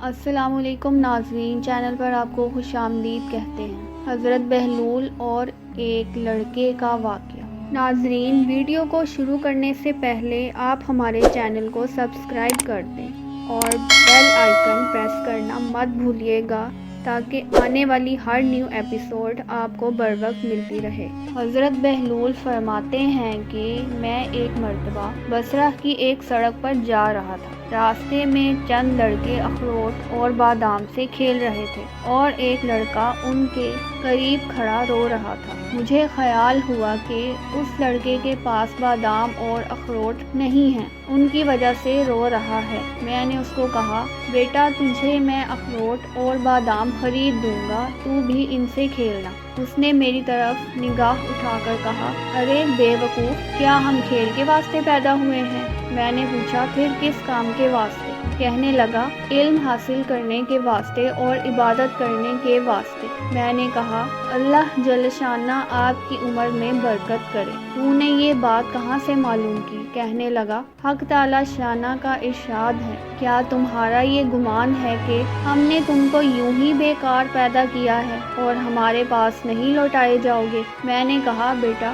السلام علیکم ناظرین، چینل پر آپ کو خوش آمدید کہتے ہیں۔ حضرت بہلول اور ایک لڑکے کا واقعہ۔ ناظرین، ویڈیو کو شروع کرنے سے پہلے آپ ہمارے چینل کو سبسکرائب کر دیں اور بیل آئیکن پریس کرنا مت بھولیے گا تاکہ آنے والی ہر نیو ایپیسوڈ آپ کو بروقت ملتی رہے۔ حضرت بہلول فرماتے ہیں کہ میں ایک مرتبہ بصرہ کی ایک سڑک پر جا رہا تھا۔ راستے میں چند لڑکے اخروٹ اور بادام سے کھیل رہے تھے اور ایک لڑکا ان کے قریب کھڑا رو رہا تھا۔ مجھے خیال ہوا کہ اس لڑکے کے پاس بادام اور اخروٹ نہیں ہیں، ان کی وجہ سے رو رہا ہے۔ میں نے اس کو کہا، بیٹا تجھے میں اخروٹ اور بادام خرید دوں گا، تو بھی ان سے کھیلنا۔ اس نے میری طرف نگاہ اٹھا کر کہا، ارے بے وقوف، کیا ہم کھیل کے واسطے پیدا ہوئے ہیں؟ میں نے پوچھا، پھر کس کام کے واسطے؟ کہنے لگا، علم حاصل کرنے کے واسطے اور عبادت کرنے کے واسطے۔ میں نے کہا، اللہ جل شانہ آپ کی عمر میں برکت کرے، تو نے یہ بات کہاں سے معلوم کی؟ کہنے لگا، حق تعالی شانہ کا ارشاد ہے، کیا تمہارا یہ گمان ہے کہ ہم نے تم کو یوں ہی بیکار پیدا کیا ہے اور ہمارے پاس نہیں لوٹائے جاؤ گے؟ میں نے کہا، بیٹا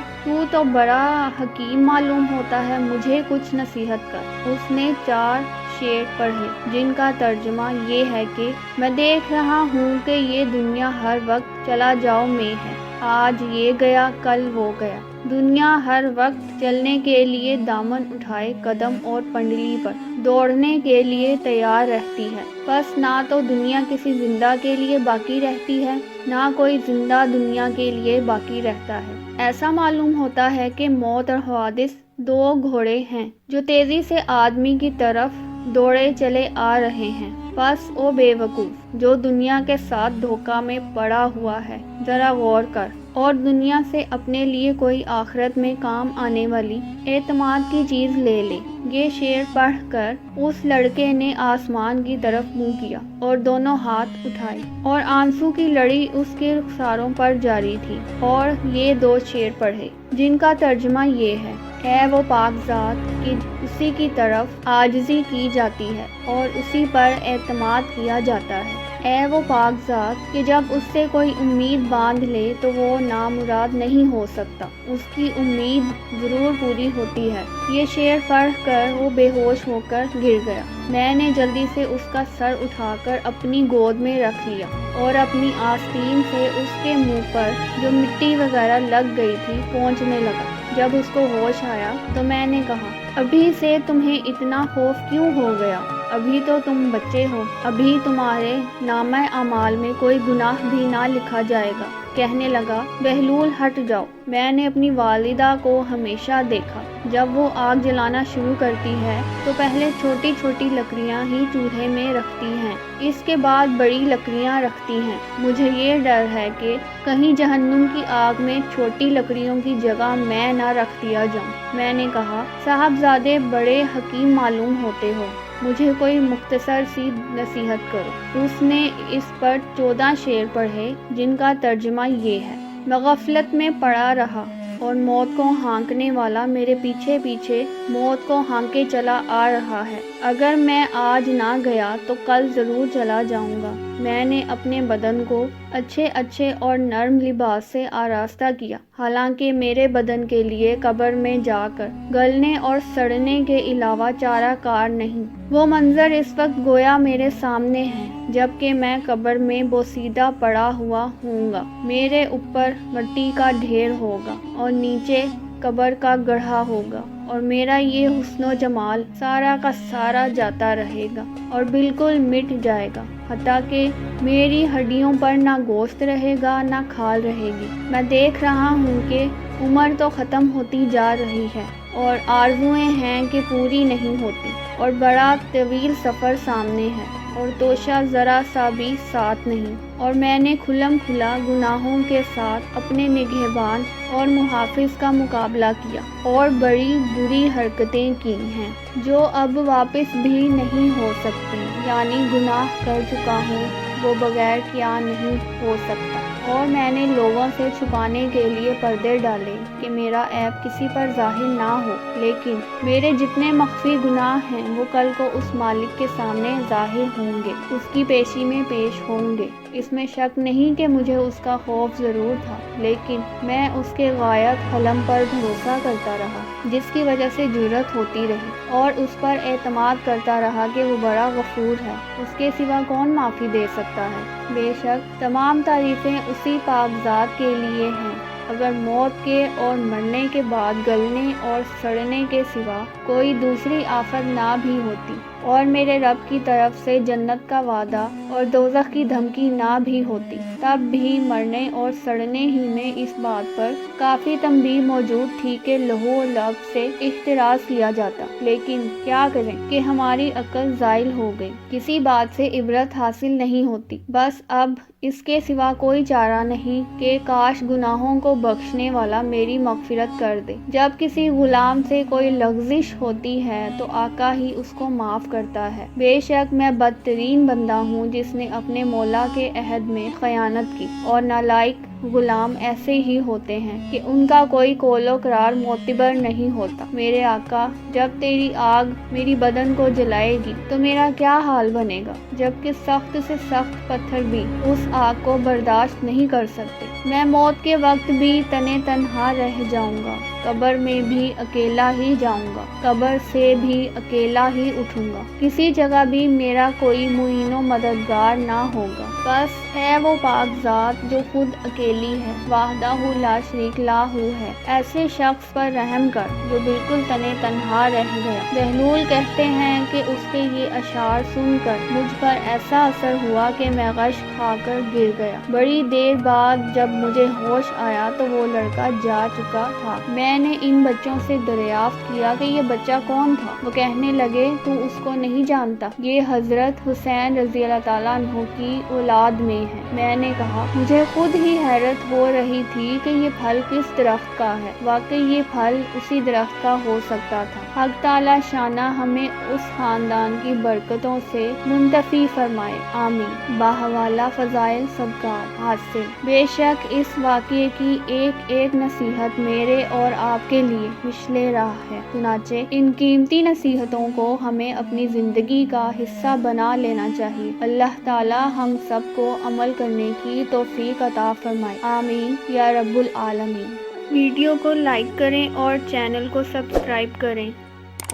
تو بڑا حکیم معلوم ہوتا ہے، مجھے کچھ نصیحت کر۔ اس نے 4 شعر پڑھے جن کا ترجمہ یہ ہے کہ میں دیکھ رہا ہوں کہ یہ دنیا ہر وقت چلا جاؤ میں ہے، آج یہ گیا کل وہ گیا۔ دنیا ہر وقت چلنے کے لیے دامن اٹھائے قدم اور پنڈلی پر دوڑنے کے لیے تیار رہتی ہے، بس نہ تو دنیا کسی زندہ کے لیے باقی رہتی ہے، نہ کوئی زندہ دنیا کے لیے باقی رہتا ہے۔ ایسا معلوم ہوتا ہے کہ موت اور حوادث 2 گھوڑے ہیں جو تیزی سے آدمی کی طرف دوڑے چلے آ رہے ہیں۔ بس او بے وقوف جو دنیا کے ساتھ دھوکہ میں پڑا ہوا ہے، ذرا غور کر اور دنیا سے اپنے لیے کوئی آخرت میں کام آنے والی اعتماد کی چیز لے لے۔ یہ شعر پڑھ کر اس لڑکے نے آسمان کی طرف منہ کیا اور دونوں ہاتھ اٹھائے اور آنسو کی لڑی اس کے رخساروں پر جاری تھی، اور یہ 2 شعر پڑھے جن کا ترجمہ یہ ہے، اے وہ پاک ذات کہ اسی کی طرف عاجزی کی جاتی ہے اور اسی پر اعتماد کیا جاتا ہے۔ اے وہ پاک ذات کہ جب اس سے کوئی امید باندھ لے تو وہ نامراد نہیں ہو سکتا، اس کی امید ضرور پوری ہوتی ہے۔ یہ شعر پڑھ کر وہ بے ہوش ہو کر گر گیا۔ میں نے جلدی سے اس کا سر اٹھا کر اپنی گود میں رکھ لیا اور اپنی آستین سے اس کے منہ پر جو مٹی وغیرہ لگ گئی تھی پونچھنے لگا۔ جب اس کو ہوش آیا تو میں نے کہا، ابھی سے تمہیں اتنا خوف کیوں ہو گیا؟ ابھی تو تم بچے ہو، ابھی تمہارے نامہ اعمال میں کوئی گناہ بھی نہ لکھا جائے گا۔ کہنے لگا، بہلول ہٹ جاؤ۔ میں نے اپنی والدہ کو ہمیشہ دیکھا، جب وہ آگ جلانا شروع کرتی ہے تو پہلے چھوٹی چھوٹی لکڑیاں ہی چولہے میں رکھتی ہیں، اس کے بعد بڑی لکڑیاں رکھتی ہیں۔ مجھے یہ ڈر ہے کہ کہیں جہنم کی آگ میں چھوٹی لکڑیوں کی جگہ میں نہ رکھ دیا جاؤں۔ میں نے کہا، صاحبزادے بڑے حکیم معلوم ہوتے ہو، مجھے کوئی مختصر سی نصیحت کرو۔ اس نے اس پر 14 شعر پڑھے جن کا ترجمہ یہ ہے، میں غفلت میں پڑا رہا اور موت کو ہانکنے والا میرے پیچھے پیچھے موت کو ہانکے چلا آ رہا ہے۔ اگر میں آج نہ گیا تو کل ضرور چلا جاؤں گا۔ میں نے اپنے بدن کو اچھے اور نرم لباس سے آراستہ کیا، حالانکہ میرے بدن کے لیے قبر میں جا کر گلنے اور سڑنے کے علاوہ چارہ کار نہیں۔ وہ منظر اس وقت گویا میرے سامنے ہے جبکہ میں قبر میں بوسیدہ پڑا ہوا ہوں گا۔ میرے اوپر مٹی کا ڈھیر ہوگا اور نیچے قبر کا گڑھا ہوگا، اور میرا یہ حسن و جمال سارا کا سارا جاتا رہے گا اور بالکل مٹ جائے گا، حتیٰ کہ میری ہڈیوں پر نہ گوشت رہے گا نہ کھال رہے گی۔ میں دیکھ رہا ہوں کہ عمر تو ختم ہوتی جا رہی ہے اور آرزوئیں ہیں کہ پوری نہیں ہوتی، اور بڑا طویل سفر سامنے ہے اور توشہ ذرا سا بھی ساتھ نہیں، اور میں نے کھلم کھلا گناہوں کے ساتھ اپنے نگہبان اور محافظ کا مقابلہ کیا اور بڑی بری حرکتیں کی ہیں جو اب واپس بھی نہیں ہو سکتی، یعنی گناہ کر چکا ہوں وہ بغیر کیا نہیں ہو سکتا، اور میں نے لوگوں سے چھپانے کے لیے پردے ڈالے کہ میرا عیب کسی پر ظاہر نہ ہو، لیکن میرے جتنے مخفی گناہ ہیں وہ کل کو اس مالک کے سامنے ظاہر ہوں گے، اس کی پیشی میں پیش ہوں گے۔ اس میں شک نہیں کہ مجھے اس کا خوف ضرور تھا، لیکن میں اس کے غایت حلم پر بھروسہ کرتا رہا، جس کی وجہ سے جرأت ہوتی رہی، اور اس پر اعتماد کرتا رہا کہ وہ بڑا غفور ہے، اس کے سوا کون معافی دے سکتا ہے۔ بے شک تمام تعریفیں اسی پاک ذات کے لیے ہیں۔ اگر موت کے اور مرنے کے بعد گلنے اور سڑنے کے سوا کوئی دوسری آفت نہ بھی ہوتی، اور میرے رب کی طرف سے جنت کا وعدہ اور دوزخ کی دھمکی نہ بھی ہوتی، تب بھی مرنے اور سڑنے ہی میں اس بات پر کافی تنبیہ موجود تھی کہ لہو و لعب سے احتراز کیا جاتا، لیکن کیا کریں کہ ہماری عقل زائل ہو گئی، کسی بات سے عبرت حاصل نہیں ہوتی۔ بس اب اس کے سوا کوئی چارہ نہیں کہ کاش گناہوں کو بخشنے والا میری مغفرت کر دے۔ جب کسی غلام سے کوئی لغزش ہوتی ہے تو آقا ہی اس کو معاف کرتا ہے۔ بے شک میں بدترین بندہ ہوں جس نے اپنے مولا کے عہد میں خیانت کی، اور نالائق غلام ایسے ہی ہوتے ہیں کہ ان کا کوئی قول و قرار معتبر نہیں ہوتا۔ میرے آقا، جب تیری آگ میری بدن کو جلائے گی تو میرا کیا حال بنے گا، جبکہ سخت سے سخت پتھر بھی اس آگ کو برداشت نہیں کر سکتے۔ میں موت کے وقت بھی تنے تنہا رہ جاؤں گا، قبر میں بھی اکیلا ہی جاؤں گا، قبر سے بھی اکیلا ہی اٹھوں گا، کسی جگہ بھی میرا کوئی معین و مددگار نہ ہوگا۔ بس ہے وہ پاک ذات جو خود اکیلی ہے، وحدہ لا شریک لاہو ہے، ایسے شخص پر رحم کر جو بالکل تنے تنہا رہ گیا۔ بہلول کہتے ہیں کہ اس کے یہ اشعار سن کر مجھ پر ایسا اثر ہوا کہ میں غش کھا کر گر گیا۔ بڑی دیر بعد جب مجھے ہوش آیا تو وہ لڑکا جا چکا تھا۔ میں نے ان بچوں سے دریافت کیا کہ یہ بچہ کون تھا؟ وہ کہنے لگے، تو اس کو نہیں جانتا؟ یہ حضرت حسین رضی اللہ تعالیٰ عنہ کی اولاد میں ہے۔ میں نے کہا، مجھے خود ہی حیرت ہو رہی تھی کہ یہ پھل کس درخت کا ہے، واقعی یہ پھل اسی درخت کا ہو سکتا تھا۔ حق تعالیٰ شانہ ہمیں اس خاندان کی برکتوں سے منتفی فرمائے، آمین۔ باحوالہ فضائل صدقات حاصل۔ بے شک اس واقعے کی ایک ایک نصیحت میرے اور آپ کے لیے مشعل راہ ہے، چنانچہ ان قیمتی نصیحتوں کو ہمیں اپنی زندگی کا حصہ بنا لینا چاہیے۔ اللہ تعالی ہم سب کو عمل کرنے کی توفیق عطا فرمائے، آمین یا رب العالمین۔ ویڈیو کو لائک کریں اور چینل کو سبسکرائب کریں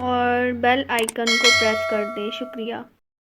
اور بیل آئیکن کو پریس کر دیں۔ شکریہ۔